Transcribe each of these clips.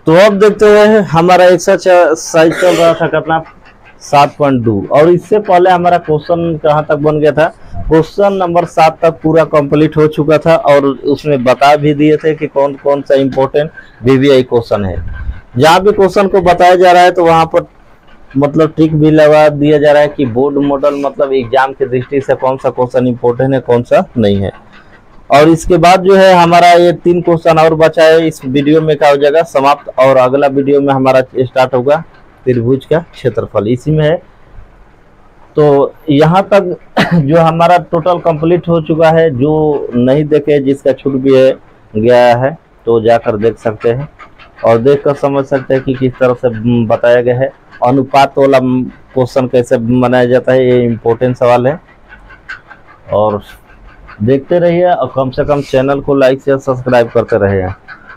तो अब देखते हैं हमारा एक्सरसाइज चल रहा था कितना 7.2 और इससे पहले हमारा क्वेश्चन कहाँ तक बन गया था। क्वेश्चन नंबर 7 तक पूरा कंप्लीट हो चुका था और उसमें बता भी दिए थे कि कौन कौन सा इम्पोर्टेंट वीवीआई क्वेश्चन है। जहाँ भी क्वेश्चन को बताया जा रहा है तो वहाँ पर मतलब ट्रिक भी लगा दिया जा रहा है कि बोर्ड मॉडल मतलब एग्जाम की दृष्टि से कौन सा क्वेश्चन इम्पोर्टेंट है कौन सा नहीं है। और इसके बाद जो है हमारा ये 3 क्वेश्चन और बचा है। इस वीडियो में क्या हो जाएगा समाप्त और अगला वीडियो में हमारा स्टार्ट होगा त्रिभुज का क्षेत्रफल, इसी में है। तो यहाँ तक जो हमारा टोटल कंप्लीट हो चुका है। जो नहीं देखे जिसका छूट भी है गया है तो जाकर देख सकते हैं और देखकर समझ सकते हैं कि किस तरह से बताया गया है। अनुपात वाला क्वेश्चन कैसे बनाया जाता है ये इम्पोर्टेंट सवाल है। और देखते रहिए और कम से कम चैनल को लाइक शेयर सब्सक्राइब करते रहिए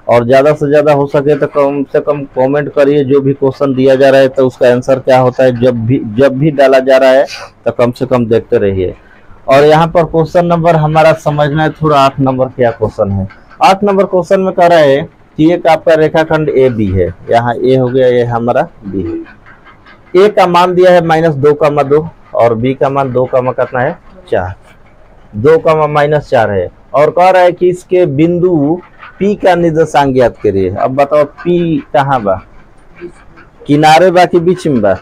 और ज़्यादा से ज़्यादा हो सके तो कम से कम कमेंट करिए जो भी क्वेश्चन दिया जा रहा है तो उसका आंसर क्या होता है जब भी डाला जा रहा है तो कम से कम देखते रहिए। और यहाँ पर क्वेश्चन नंबर हमारा समझना है थोड़ा 8 नंबर क्या क्वेश्चन है। 8 नंबर क्वेश्चन में कह रहा है कि एक आपका रेखाखंड ए बी है, यहाँ ए हो गया ये हमारा बी है। ए का मान दिया है -2,2 और बी का मान 2, कितना है 4, 2, -4 है। और कह रहा है कि इसके बिंदु P का निर्देशांक ज्ञात करिए। अब बताओ P कहाँ बा, किनारे बा कि बीच में बा?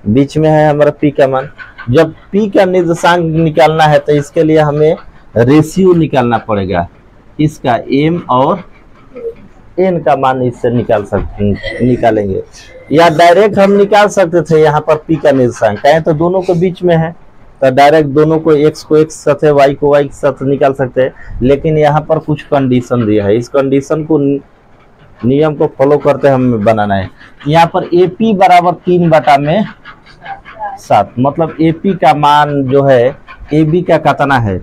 बीच में है हमारा P का मान। जब P का निर्देशांक निकालना है तो इसके लिए हमें रेशियो निकालना पड़ेगा। इसका M और N का मान इससे निकालेंगे या डायरेक्ट हम निकाल सकते थे। यहाँ पर P का निर्देशांक कहें तो दोनों के बीच में है तो डायरेक्ट दोनों को x को x साथ है y को y के साथ निकाल सकते हैं। लेकिन यहाँ पर कुछ कंडीशन दिया है, इस कंडीशन को नियम को फॉलो करते हमें बनाना है। यहाँ पर AP बराबर 3/7 मतलब AP का मान जो है AB का कितना है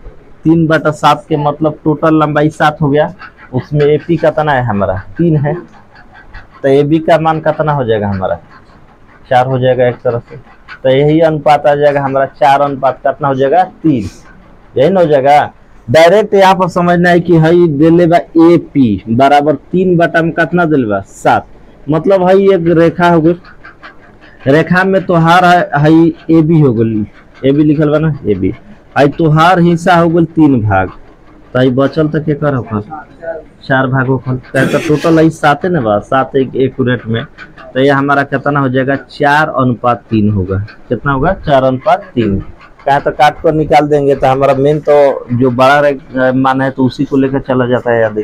3/7 के मतलब टोटल लंबाई 7 हो गया। उसमें AP कितना है हमारा 3 है तो AB का मान कितना हो जाएगा हमारा 4 हो जाएगा एक तरह से। तो यही अनुपात आ जाएगा हमारा 4 अनुपात कितना हो जाएगा 3, यही ना हो जाएगा। डायरेक्ट यहाँ पर समझना है कि हई दिले बा AP बराबर 3/में कितना दिल बा 7 मतलब हई एक रेखा हो गई। रेखा में तोहार हई AB हो गई, AB लिखल बा ना AB। हई तोहार हिस्सा हो गई 3 भाग तो हई बचल तक के कर होखल 4 भाग होखल तो टोटल हई 7 है ना बा 7 एक रेट में। तो ये हमारा कितना हो जाएगा 4:3 होगा। कितना होगा 4:3। कहा तो काट कर निकाल देंगे तो हमारा मेन तो जो बड़ा मान है तो उसी को लेकर चला जाता है याद।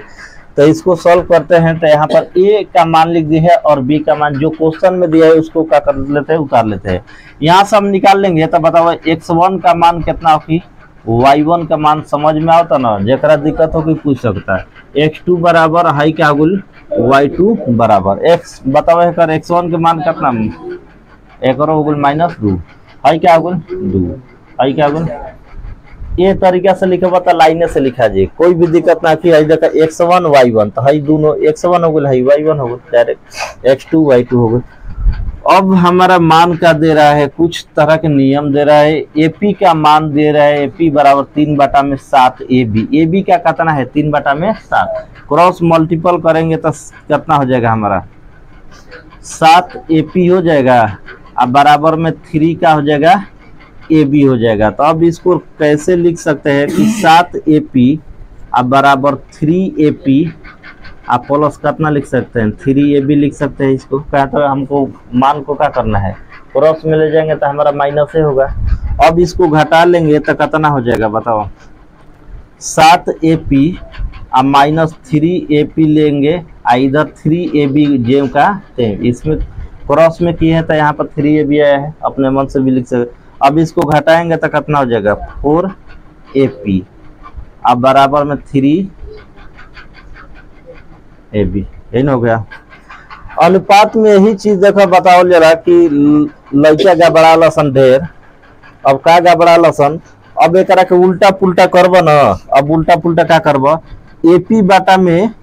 तो इसको सॉल्व करते हैं तो यहाँ पर ए का मान लिख दिया है और बी का मान जो क्वेश्चन में दिया है उसको क्या कर लेते हैं उतार लेते हैं। यहाँ से हम निकाल लेंगे तो बताओ x1 का मान कितना होगी, y1 का मान समझ में आता ना, जरा दिक्कत होगी पूछ सकता है। x2 बराबर हाई क्या गुल y2 बराबर x बताओ है कर x1 के मान कितना एक हो गुल -2 हाई क्या गुल 2 हाई क्या गुल। ये तरीका से लिखा बता लाइने से लिखा जी कोई भी दिक्कत ना की। देखा x1 y1 तो हाई दोनों x1 हो गल हाई y1 हो गल डायरेक्ट x2 y2 हो गल। अब हमारा मान का दे रहा है कुछ तरह के नियम दे रहा है। AP का मान दे रहा है AP बराबर 3/7 AB का कितना है 3/7 क्रॉस मल्टीपल करेंगे तो कितना हो जाएगा हमारा 7 AP हो जाएगा। अब बराबर में 3 का हो जाएगा AB हो जाएगा। तो अब इसको कैसे लिख सकते हैं कि 7 AP अब बराबर 3 AP आप प्लस कितना लिख सकते हैं 3 AB लिख सकते हैं। इसको क्या तो हमको मान को क्या करना है क्रॉस में ले जाएंगे तो हमारा माइनस ही होगा। अब इसको घटा लेंगे तो कितना हो जाएगा बताओ 7 AP अब -3 AP लेंगे इधर 3 AB जेम का इसमें क्रॉस में किए हैं तो यहाँ पर 3 AB आया है, अपने मन से भी लिख सकते। अब इसको घटाएंगे तो कितना हो जाएगा 4 AP अब बराबर में 3 AB यही हो गया। अनुपात में यही चीज देखो बताओ जरा कि लड़का गबड़ा लसन ढेर। अब का गबड़ा लसन अब एक के उल्टा पुल्टा करब न। अब उल्टा पुल्टा क्या करब AP बाटा में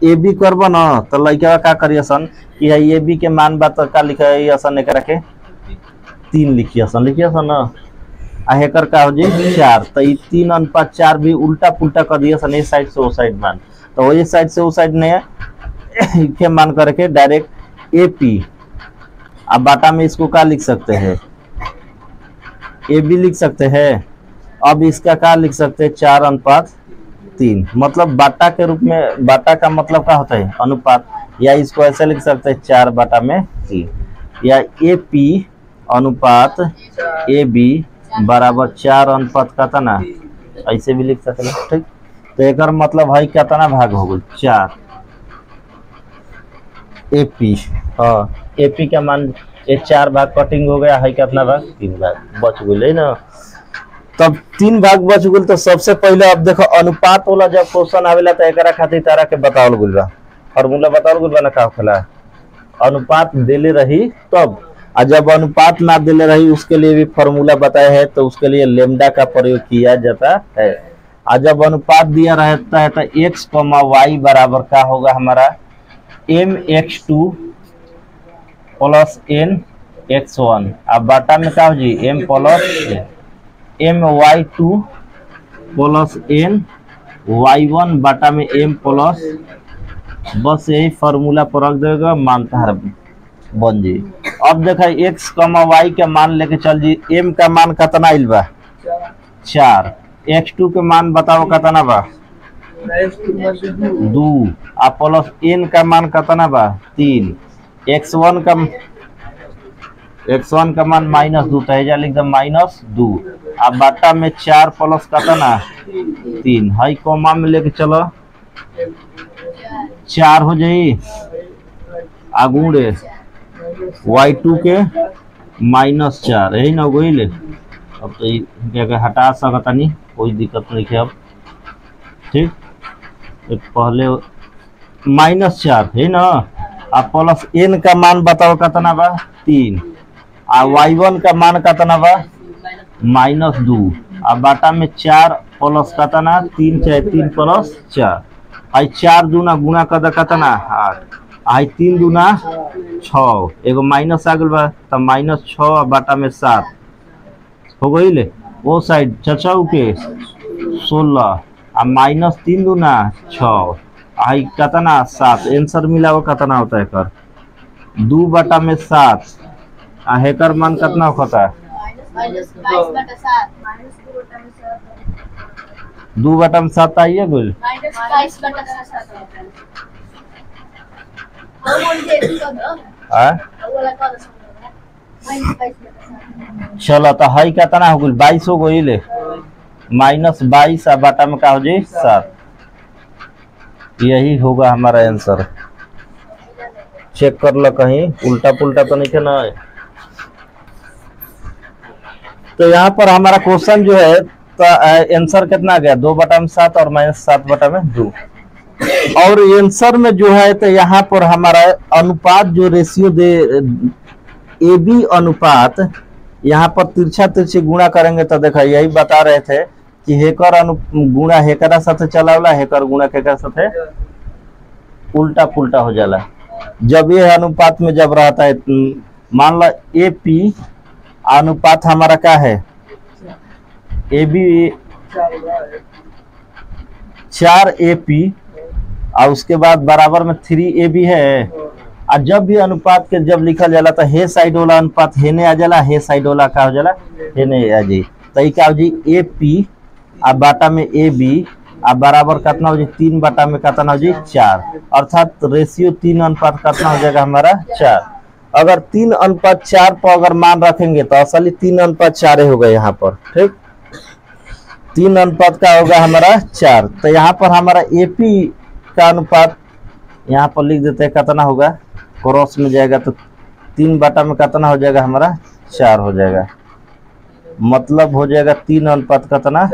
AB करब न तो लड़का का करियसन कि AB के मान बात का लिखियसन एक के 3 लिखियसन न आ हेकर का हो जी 4 तो 3:4 भी उल्टा पुल्टा कर दियसन इस साइड से वो साइड मान तो वही साइड से उस साइड नहीं है के मान करके डायरेक्ट AP, अब बाटा में इसको क्या लिख सकते हैं, AB लिख सकते हैं। अब इसका क्या लिख सकते हैं, 4:3, मतलब बाटा के रूप में। बाटा का मतलब क्या होता है, अनुपात, या इसको ऐसे लिख सकते हैं 4/3, या AP अनुपात AB बराबर 4:3, ऐसे भी लिख सकते हैं। ठीक, तो एक मतलब है कितना भाग हो गया, 4। AP, हाँ AP का मान, ये 4 भाग कटिंग हो गया है, कितना भाग, 3 भाग बच गए ना। तब 3 भाग बच गए। तो सबसे पहले अब देखो अनुपात वाला जब क्वेश्चन आवेला तो एकरा खातिर तारा के बतावल गइल बा, फार्मूला बतावल गइल बा ना, का होखेला, अनुपात देले रही तब, और जब अनुपात ना देले रही उसके लिए भी फार्मूला बताया है, तो उसके लिए लेमडा का प्रयोग किया जाता है। और जब अनुपात दिया रहता है तो x, y बराबर क्या होगा हमारा, mx2 प्लस nx1, अब बाटा में क्या हो जी, m plus my2 plus ny1 बाटा में m प्लस, बस यही फार्मूला पर रख देगा, मानता है बन जी। अब देखा x, y के मान लेके चल जी, m का मान कितना आइल बा, 4, x2 के मान बताओ कितना बा, 2, आ प्लस n का मान कितना बा, 3, x1 का मान -2, तो एजा लिख दम -2, अब बाटा में 4 प्लस कितना, 3, हाई कॉमा में लेके चलो, 4 हो जाई, आगुड़े y2 के -4, यही ना गोइले। अब तो ये हटा सकता नहीं, कोई दिक्कत नहीं है अब। ठीक, तो पहले -4 है ना, अब प्लस n का मान बताओ कितना बा, 3, आ y1 का मान कितना बा, -2, अब बाटा में 4 प्लस कितना, 3 चाहे 3 प्लस 4, आई 4 दूना गुना कर कितना, 8, आई 3 दूना 6, एगो माइनस आ गल बा, तब -6 बाटा में 7 हो गई। वो साइड चचाऊ के 16, अब -3 दूना 6, आई कितना 7, आंसर मिला वो कितना होता है कर, 2 बाटा में 7, आ हेकर मान कितना होता है, 2 बाटा में 7 आइए गुल, चलो तो हाई कितना हो गई, 22 हो गई, -22, आ बाटा में क्या हो जाए 7, यही होगा हमारा आंसर। चेक कर लो कहीं उल्टा पुल्टा तो नहीं है ना। तो यहाँ पर हमारा क्वेश्चन जो है, तो आंसर कितना गया, 2/7 और -7/2, और आंसर में जो है तो यहाँ पर हमारा अनुपात जो रेशियो दे AB अनुपात, यहाँ पर तिरछा तिरछी गुणा करेंगे तो देखा यही बता रहे थे कि हेकर गुणा हेकरा साथे चलावला, हेकर गुणा केकरा साथे उल्टा पुल्टा हो जाला। जब ये अनुपात में जब रहता है, मान लो AP अनुपात हमारा क्या है, AB 4AP, और उसके बाद बराबर में 3AB है। और जब भी अनुपात के जब लिखल जाला तो हे साइड वाला अनुपात हेने आ जाला, हे साइड वाला का हो जाला हेने आ जाई, तो क्या हो जी AP आ बाटा में AB आ बराबर कितना हो जी, 3 बाटा में कितना हो जी 4, अर्थात रेशियो 3:4 कितना हो जाएगा हमारा 4। अगर 3:4 पर अगर मान रखेंगे तो असली 3:4 होगा यहाँ पर। ठीक, 3 का होगा हमारा 4। तो यहाँ पर हमारा AP का अनुपात यहाँ पर लिख देते हैं कितना होगा, क्रॉस में जाएगा तो 3 बाटा में कितना हो जाएगा हमारा 4 हो जाएगा, मतलब हो जाएगा 3:4 कितना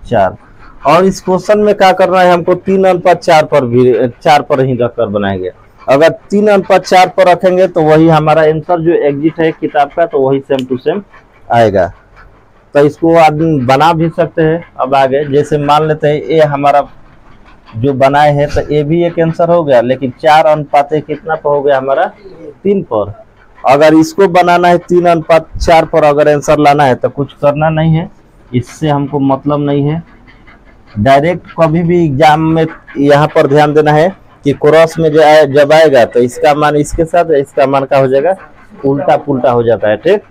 4। और इस क्वेश्चन में क्या करना है हमको, 3:4 पर भी 4 पर ही रखकर बनाएंगे। अगर 3:4 पर रखेंगे तो वही हमारा आंसर जो एग्जिट है किताब का, तो वही सेम टू सेम आएगा। तो इसको आदमी बना भी सकते हैं। अब आगे जैसे मान लेते हैं ये हमारा जो बनाए हैं, तो ये भी एक आंसर हो गया, लेकिन 4:1 कितना पर हो गया हमारा 3 पर। अगर इसको बनाना है 3:4 पर अगर आंसर लाना है तो कुछ करना नहीं है, इससे हमको मतलब नहीं है। डायरेक्ट कभी भी एग्जाम में यहाँ पर ध्यान देना है कि क्रॉस में जब आएगा तो इसका मान इसके साथ, इसका मान का हो जाएगा उल्टा पुल्टा हो जाता है। ठीक,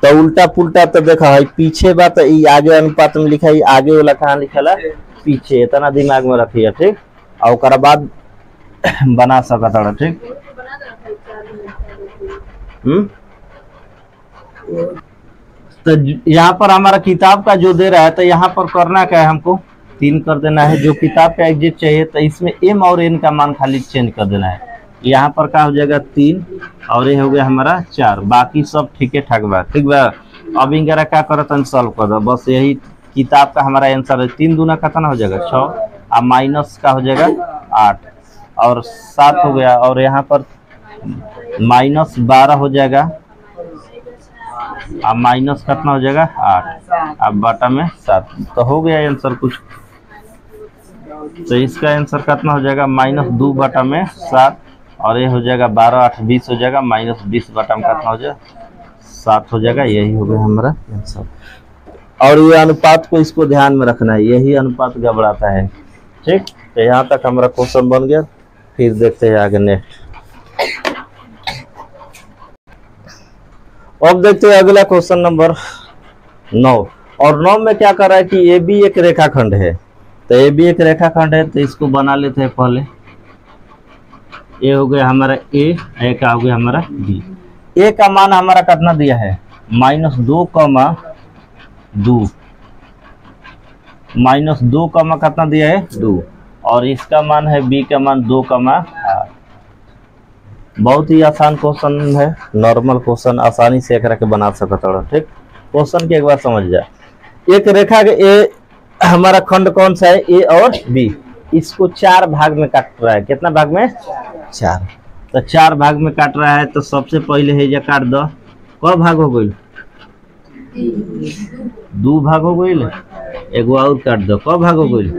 तो उल्टा पुल्टा तो देखा है पीछे बात तो आगे अनुपात में लिखा है, आगे वाला कहाँ लिखा है पीछे, इतना दिमाग में रखिए। ठीक, और ओकरा बाद बना सकता है। ठीक, तो यहाँ पर हमारा किताब का जो दे रहा है, तो यहाँ पर करना क्या है, हमको 3 कर देना है। जो किताब का एग्जिट चाहिए तो इसमें m और n का मान खाली चेंज कर देना है। यहाँ पर क्या हो जाएगा 3 और ये हो गया हमारा 4, बाकी सब ठीक है ठाक बा। ठीक बा, अब इनका क्या करत सॉल्व कर दो, बस यही किताब का हमारा आंसर है। 3 दूना कितना हो जाएगा 6, और माइनस का हो जाएगा 8 और 7 हो गया, और यहाँ पर माइनस 12 हो जाएगा, अब माइनस कितना हो जाएगा 8, अब बटा में 7, तो हो गया आंसर कुछ। तो इसका आंसर कितना हो जाएगा -2 बटा में 7, और ये हो जाएगा 12 8 20 हो जाएगा, -20 बटा में कितना हो जाएगा 7 हो जाएगा। यही हो गया हमारा आंसर। और ये अनुपात को इसको ध्यान में रखना है, यही अनुपात गड़बड़ाता है। ठीक, तो यहाँ तक हमारा क्वेश्चन बन गया। फिर देखते हैं आगे नेक्स्ट। अब देखते हैं अगला क्वेश्चन नंबर 9। और 9 में क्या कर रहा है कि ए बी एक रेखाखंड है। तो ए बी एक रेखाखंड है, तो इसको बना लेते हैं पहले। ए हो गया हमारा ए का हो गया हमारा बी। ए का मान हमारा कितना दिया है -2, -2 कितना दिया है 2, और इसका मान है बी का मान 2, 8। बहुत ही आसान क्वेश्चन है, नॉर्मल क्वेश्चन, आसानी से एकरा के बना सकता है। ठीक, क्वेश्चन के एक बार समझ जाए। एक रेखा के ए हमारा खंड कौन सा है, ए और बी, इसको 4 भाग में काट रहा है। कितना भाग में 4, तो 4 भाग में काट रहा है। तो सबसे पहले है ये काट दो, क भाग हो गई 2 भाग हो गई, एगो और काट दो, क भाग हो गई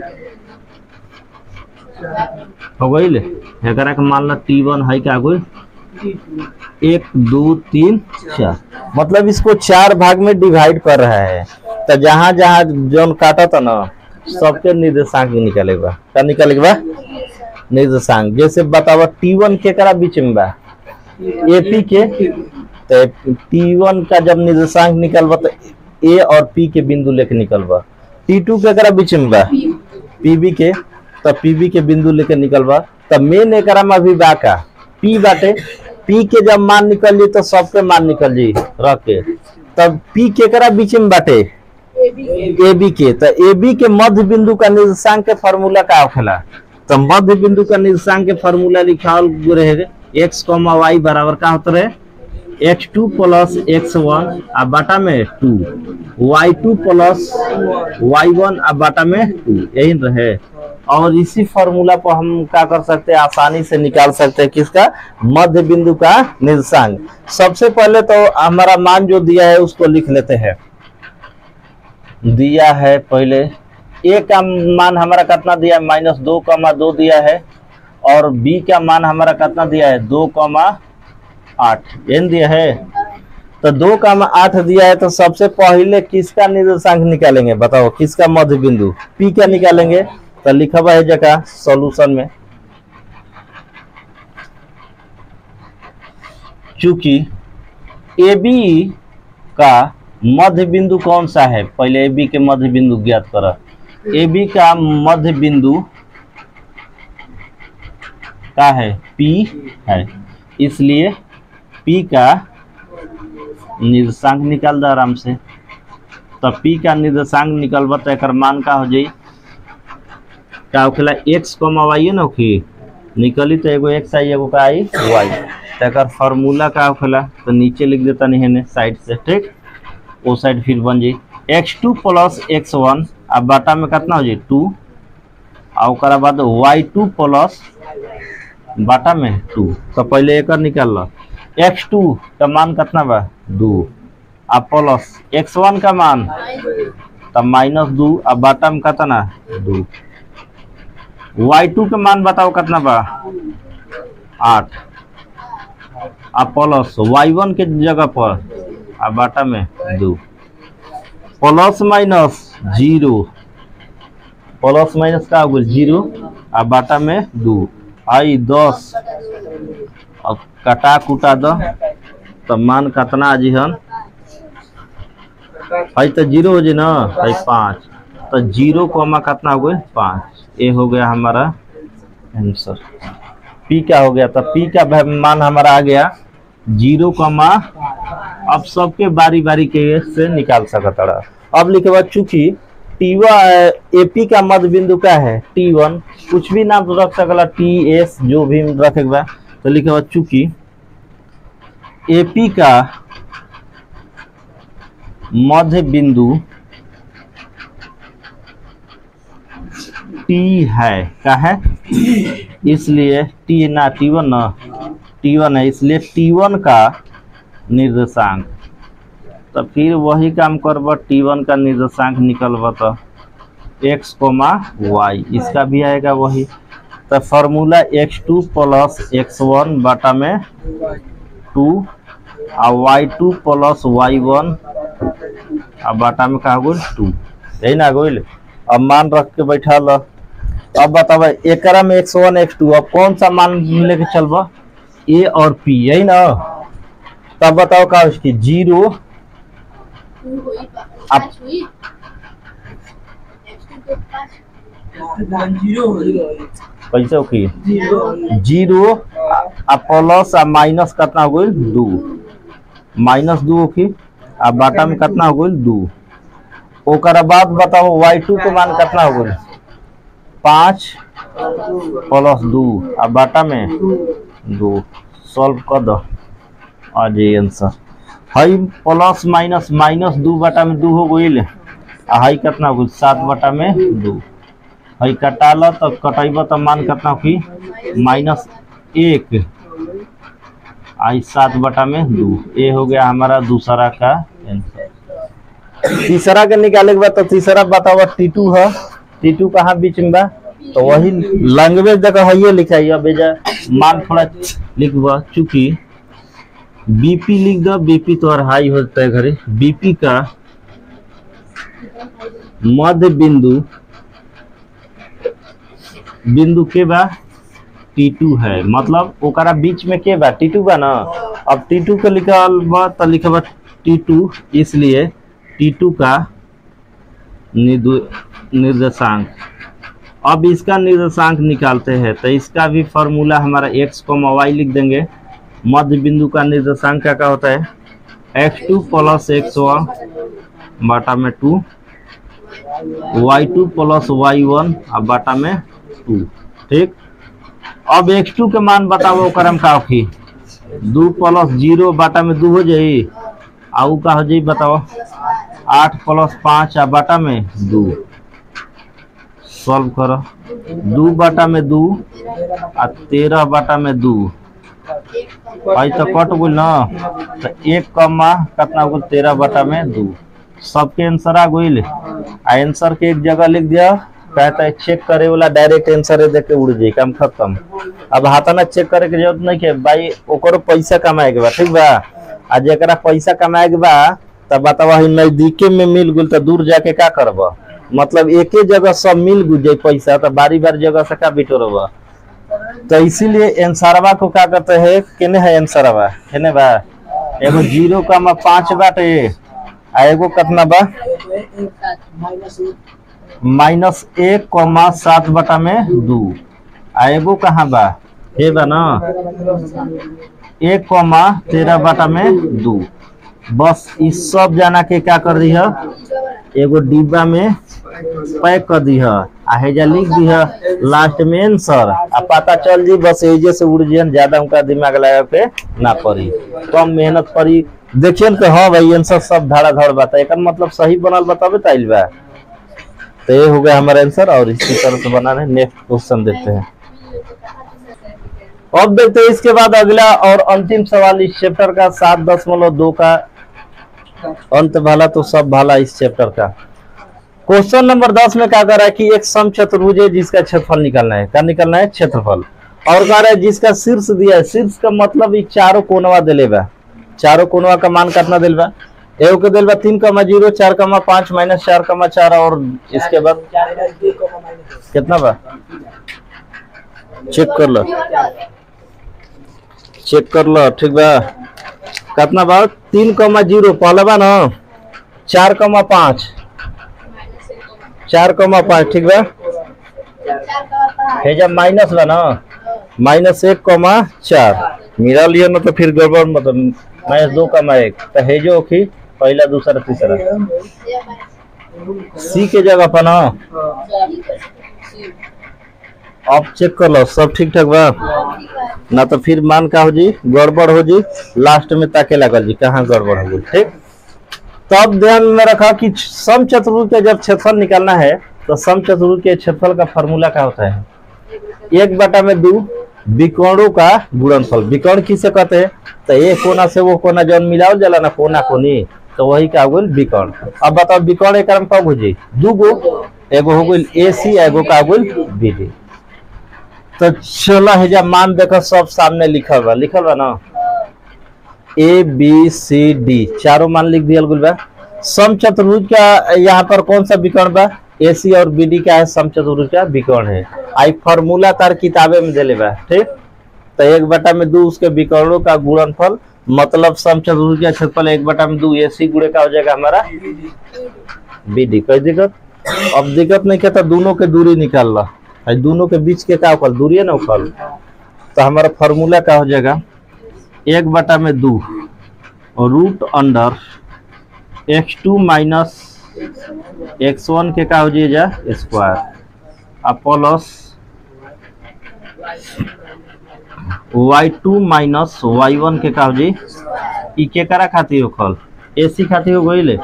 एकरा के मान लो T1 है क्या गई 1 2 3 4, मतलब इसको 4 भाग में डिवाइड कर रहा है। तो जहां जहां जोन काटा था ना सबके निर्देशांक निकलेगा। क्या निकलेगा निर्देशांक। जैसे बताओ T1 के करा बीच में बा AP के, तो T1 का जब निर्देशांक निकलवा तो A और P के बिंदु लेके निकलवा। T2 के करा बीच में बा PB के, तो PB के बिंदु लेके निकलवा। तब मेन एकरा में अभी बा का P बाटे, P के जब मान निकल जी तो सबके मान निकल जी रख के। तब P के करा बीच में बाटे AB के, तो AB के मध्य बिंदु का निर्देशांक के फार्मूला का होखेला। तो मध्य बिंदु का निर्देशांक के फार्मूला लिखाल रहेगा x, y बराबर का होता है x2 + x1 आ बाटा में 2, y2 + y1 आ बाटा में 2, यही रहे। और इसी फार्मूला को हम क्या कर सकते हैं, आसानी से निकाल सकते हैं किसका, मध्य बिंदु का निर्देशांक। सबसे पहले तो हमारा मान जो दिया है उसको लिख लेते हैं। दिया है पहले ए का मान हमारा कितना दिया है -2, दिया है, और बी का मान हमारा कितना दिया है 2, 8 एन दिया है। तो 2, 8 दिया है। तो सबसे पहले किसका निर्देशांक निकालेंगे, बताओ किसका मध्य बिंदु, पी का निकालेंगे। तो लिखा हुआ है जगह सॉल्यूशन में, चूंकि ए बी का मध्य बिंदु कौन सा है, पहले ए बी के मध्य बिंदु ज्ञात करो। ए बी का मध्य बिंदु का है P है, इसलिए P का निर्देशांक निकाल दो आराम से। तो P का निर्देशांक निकलबा तो एक मान का हो जाई, क्या होखेला x, y न होखी निकली, तो एगो x आई एगो का आई y। तो एक फार्मूला का होखेला, तो नीचे लिख देता नहीं है साइड से। ठीक, वो साइड फिर बन जाई x2 + x1 अब बाटा में कितना हो जाए 2, और ओकरा बाद y2 + बाटा में 2। तो पहले एक निकाल लो, x2 का मान कितना बा 2, अब प्लस x1 का मान तब -2, अब बाटा में कितना 2, y2 का मान बताओ कितना बा 8, अब प्लस y1 के जगह पर अब बाटा में 2, प्लस माइनस 0, प्लस माइनस का हो गया 0, अब बाटा में 2, आई 10 अब कटा कुटा दो तो मान कितना जी हन आई तो 0 हो जी ना आई 5 तो 0 कॉमा कितना हो गया 5। ये हो गया हमारा आंसर। पी क्या हो गया तो पी का मान हमारा आ गया 0 कॉमा। अब सबके बारी बारी के से निकाल सकता रहा। अब लिखे बाद चूंकि T1 एपी का मध्य बिंदु क्या है T1 कुछ भी नाम रख सकला TS जो भी रखेगा तो लिखे बाद चूंकि एपी का मध्य बिंदु T है क्या है इसलिए T ना T1 ना T1 है इसलिए T1 का निर्देशांक तो फिर वही काम करब T1 का निर्देशांक निकलबा तो x, y इसका भी आएगा वही। तो फॉर्मूला x2 प्लस x1 बटा में 2 और y2 प्लस y1 और बटा में कहा गोल 2 यही ना गोल। अब मान रख के बैठा लो। अब बताओ एकरा में x1 x2 अब कौन सा मान लेके चलबा a और p यही ना। तब बताओ का उसकी 0 अब कैसे होगी 0 प्लस माइनस कितना हो गई 2 -2 होगी अब बाटा में कितना हो गई 2। ओकर बाद बताओ y2 के मान कितना हो गई 5 प्लस 2 अब बाटा में 2 सॉल्व कर दो आ जाए आंसर। हाई प्लस माइनस 2 बटा में 2 हो गई हाई कितना हो गई 7 बटा में 2। हाई कटा लो तो कटेब तो मान कितना होगी -1 आई 7 बटा में 2। ये हो गया हमारा दूसरा का आंसर। तीसरा के निकाले के बाद तो तीसरा बताओ T2 है T2 कहाँ बीच में बा तो वही लैंग्वेज देखो है ये लिखा है। बेजा मान थोड़ा लिखवा चूंकि बीपी लिख दो बीपी तो और हाई होता है घरे बीपी का मध्य बिंदु के बा T2 है मतलब ओकरा बीच में के बा T2 बा ना। अब T2 के लिखल बा तो लिखबा T2 इसलिए T2 का निर्देशांक। अब इसका निर्देशांक निकालते हैं तो इसका भी फॉर्मूला हमारा x, y लिख देंगे। मध्य बिंदु का निर्देशांक क्या होता है x2 प्लस x1 बटा में 2 y2 प्लस y1 और बटा में 2 ठीक। अब x2 के मान बताओ करम का होगी 2 प्लस 0 बटा में 2 हो जाए आउ का हो जाए बताओ 8 प्लस 5 और बटा में 2 सॉल्व करो 2 बटा में 2 और 13 बटा में 2 आई तो कट गई ना तो 1 कमा कितना हो 13 बटा में 2 सबके आंसर आ गई। आंसर के एक जगह लिख दिया कहता है चेक करे वाला डायरेक्ट आंसर देख के उड़ जाए काम खत्म। अब हाथाना चेक करे के जरूरत नहीं है भाई ओकरो पैसा कमाए के बा ठीक बा। आ जरा पैसा कमाए के बा तब बतावा नजदीके में मिल गई तो दूर जाके क्या करब मतलब एक ही जगह सब मिल गुज जाए पैसा तो बारी बारी जगह से क्या बिटोरबा। तो इसीलिए आंसरवा को क्या करते हैं केने है आंसरवा केने बा एगो 0,5 बाटे एगो कितना बा -1,7 बटा में 2 एगो कहाँ बा हे बा ना 1,13 बटा में 2। बस इस सब जाना के क्या कर दी है एगो डिब्बा में पैक कर दी है हेजा लिख दी है लास्ट में आंसर आ पता चल जी बस एजे से उड़ जियन ज्यादा उनका दिमाग लगा के ना पड़ी कम मेहनत पड़ी देखिए कि हाँ भाई आंसर सब धड़ा धड़ बता एक मतलब सही बनल बताबे ताइल बा। तो ये हो गया हमारा आंसर और इसी तरह से बनाने नेक्स्ट क्वेश्चन देते हैं। अब देखते हैं इसके बाद अगला और अंतिम सवाल इस चैप्टर का 7.2 का अंत भला तो सब भला इस चैप्टर का। क्वेश्चन नंबर 10 में क्या कर रहा है कि एक समचतुर्भुज है जिसका क्षेत्रफल निकालना है। क्या निकालना है क्षेत्रफल। और कह रहा है जिसका शीर्ष दिया है शीर्ष का मतलब ये चारों कोनवा दिले बा चारों कोनवा का मान कितना दिल बा एगो के दिल बा 3,0 4,5 -4,4 और इसके बाद कितना बा चेक कर लो, चेक कर लो, ठीक बा। कितना बा? 3,0 पहले बा ना 4,5, 4,5, ठीक बा। जब माइनस बा ना -1,4 मिला लिया ना तो फिर गड़बड़, मतलब -2,1 तो है जो की पहला दूसरा तीसरा सी के जगह पर ना। अब चेक कर लो सब ठीक ठाक बा ना, तो फिर मान का हो जी गड़बड़ हो जी, लास्ट में ताके लगल जी कहाँ गड़बड़ हो गई, ठीक। तब ध्यान में रखा कि समचतुर्भुज का जब क्षेत्रफल निकालना है तो समचतुर्भुज के क्षेत्रफल का फॉर्मूला क्या होता है? 1/2 विकर्णों का गुणनफल। विकर्ण किसे कहते हैं? तो ये कोना से वो कोना जौन मिलाओ जला ना कोना कोनी, तो वही क्या हो गई विकर्ण। अब बताओ विकर्ण एक क्रम कब हो जी? 2 गो, एगो हो गई AC, एगो का हो गई BD। तो चलो है जब मान देखो सब सामने लिखल बा ना, ABCD चारों मान लिख दिया गुल बा। समचतुर्भुज का यहाँ पर कौन सा विकर्ण बा? AC और BD क्या है? समचतुर्भुज का विकर्ण है। आई फॉर्मूला तार किताबे में देले बा, ठीक। तो 1/2 उसके विकर्णों का गुणनफल, मतलब समचतुर्भुज का क्षेत्रफल 1/2 AC गुणे का हो जाएगा हमारा BD। कोई दिक्कत? अब दिक्कत नहीं कहता, दोनों के दूरी निकाल ला, दोनों के बीच के क्या उखल दूरी है ना उखल। तो हमारा फॉर्मूला क्या हो जाएगा? 1/2 root under x2 minus x1 के क्या हो जाएगा स्क्वायर, अब प्लस y2 माइनस y1 के का हो जी के करा खाती होखल AC खाती हो गई ले,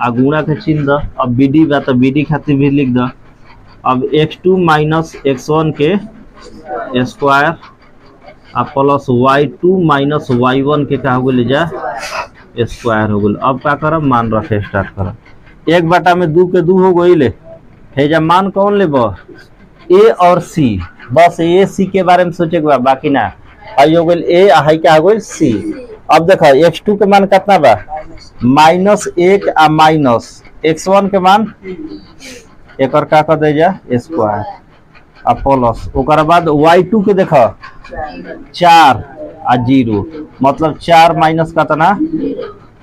आ गुणा के चिन्ह द। अब BD बा तो BD खाती भी लिख द। अब x2 माइनस x1 के स्क्वायर अब प्लस y2 माइनस y1 के का हो गई जा स्क्वायर हो गई। अब क्या करब? मान रखे स्टार्ट करब। 1/2 के 2 हो गई ले, है जब मान कौन ले A और C, बस A C के बारे में सोचे के बा, बाकी ना। आई हो गई A, हाई क्या हो गई C। अब देखो x2 के मान कितना बा? -1 आ माइनस x1 के मान एक और का कर दे जा स्क्वायर, अब प्लस ओकर बाद y2 के देखो 4 आ 0, मतलब 4 माइनस कितना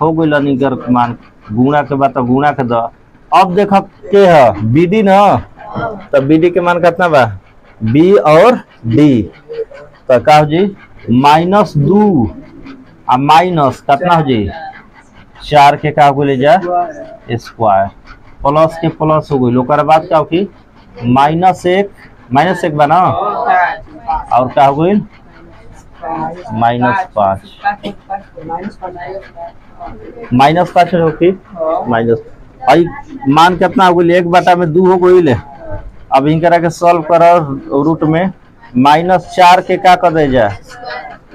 हो गई निगर मान, गुणा के बाद तो गुणा के द। अब देखो के है BD ना, तो BD के मान कितना बा? B और D, तो का हो जी -2 आ माइनस कितना हो जी 4 के का हो ले जा स्क्वायर, प्लस के प्लस हो गई। ओकर बाद क्या हो कि -1 बना और क्या हो गई -5 हो कि माइनस। आई मान कितना हो गई? 1/2 हो गई ले। अब इन करा के सॉल्व करो, रूट में -4 के का कर दे जा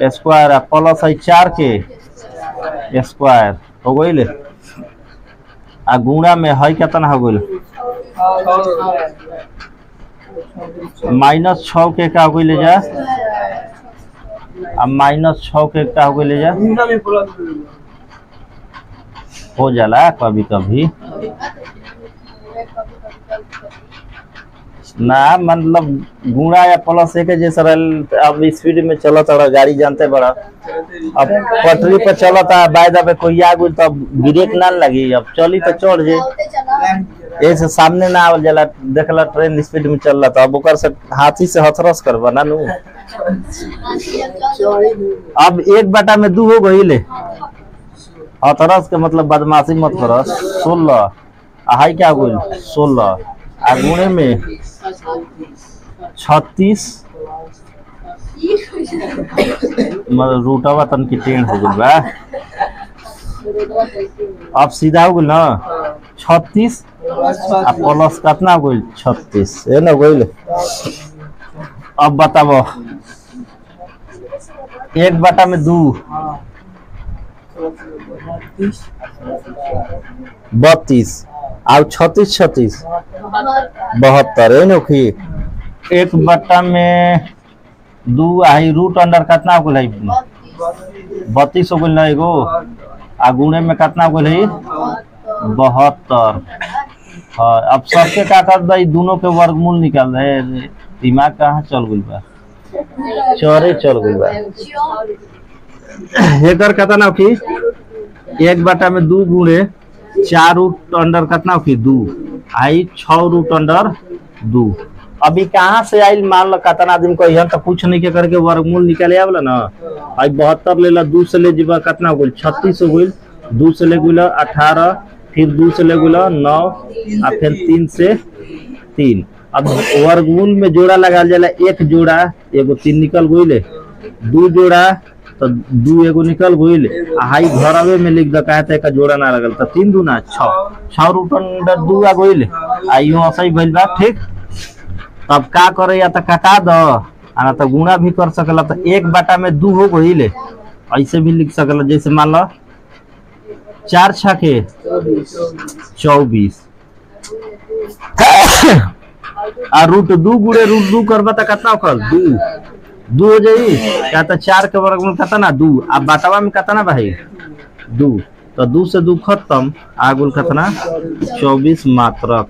स्क्वायर, प्लस है 4 के स्क्वायर हो गई ले, आ गुणा में है कितना हो गई -6 के का हो गई ले जा, अब -6 के का हो गई ले जा हो जाला कभी कभी ना, मतलब गुणा या प्लस एक जैसा। अब स्पीड में चला था गाड़ी जानते बड़ा, अब पटरी पर चला था बाय दबे कोई आ गई तो ब्रेक ना लगी, अब चली तो चढ़ जे ऐसे सामने ना आवल जाला। देखला ट्रेन स्पीड में चल रहा था, अब ओकर से हाथी से हथरस कर बना नू। अब 1/2 हो गई ले, हथरस के मतलब बदमाशी मत कर। 16 हाई क्या हो गई 16 आ गुणे में 36, मतलब रूटवा तन की टेढ़ हो गई बा। अब सीधा हो गई ना 36 आ प्लस कितना हो गई 36 है ना गई। अब बताओ 1/2 32 और 36 72 है ना कि 1/2 आई रूट अंडर कितना हो गई 32 हो गई एगो, आ गुणे में कितना हो गई 72। हाँ अब सबके का कर दे दोनों के वर्गमूल निकाल दे, दिमाग कहाँ चल गई बा। चौरे चल गई बा। एकर कितना की 1/2 गुणे 4 रूट अंडर कितना की 2 आई 6 रूट अंडर 2। अभी कहाँ से आई मान लो कितना आदमी को यहाँ तो कुछ नहीं के करके वर्गमूल निकाले आवला ना। आई 72 ले ला 2 से ले जीवा कितना हो गई 36 हो गई। 2 से ले गुला 18 फिर 2 से ले गुला 9 और फिर 3 से 3। अब वर्गमूल में जोड़ा लगा जाला, एक जोड़ा एगो 3 निकल गई, 2 जोड़ा तो 2 एगो निकल गई। हाई घरवे में लिख दे कहते का जोड़ा ना लगल तो 3 दूना 6 रूट अंडर 2 आ गई। आइयो ऐसा भइल बा ठीक। तब का करे या तो कटा दो ना तो गुणा भी कर सकला तो 1/2 हो गई। ऐसे भी लिख सकला जैसे मान लो 4 छके 24 आ रूट 2 गुणे रूट 2 करबा तो कितना होकर 2 हो जाई। क्या तो 4 के वर्गमूल कितना 2 अब बाटवा में कितना भाई 2 तो 2 से 2 खत्म आगुल कितना 24 मात्रक।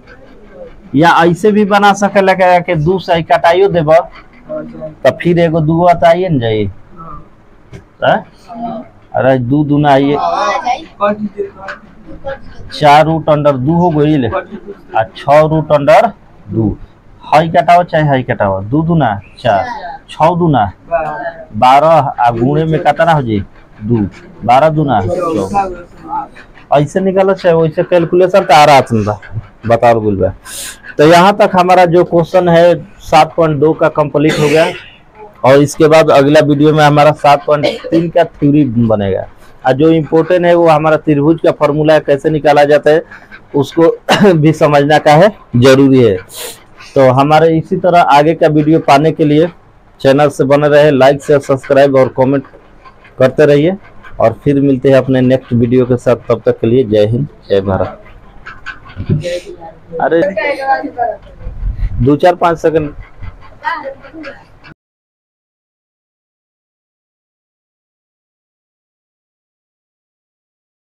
या ऐसे भी बना सकेला के 2 से कटाइयो देब तो फिर एगो 2 तो आइए न जाइए। अरे 2 दूना आइए 4 रूट अंडर 2 हो गई आ 6 रूट अंडर 2। हाई कटाओ चाहे हाई कटाओ 2 दूना 4 6 दूना 12 आ गुणे में कितना हो जाए 2 12 दूना 14। ऐसे निकालो चाहे वैसे कैलकुलेशन तो आ रहा बताओ बोल बा। तो यहाँ तक हमारा जो क्वेश्चन है 7.2 का कंप्लीट हो गया और इसके बाद अगला वीडियो में हमारा 7.3 का थ्योरी बनेगा। और जो इम्पोर्टेंट है वो हमारा त्रिभुज का फॉर्मूला कैसे निकाला जाता है उसको भी समझना का है जरूरी है। तो हमारे इसी तरह आगे का वीडियो पाने के लिए चैनल से बने रहे, लाइक शेयर सब्सक्राइब और कमेंट करते रहिए और फिर मिलते हैं अपने नेक्स्ट वीडियो के साथ। तब तक के लिए जय हिंद जय भारत। अरे 2-4-5 सेकंड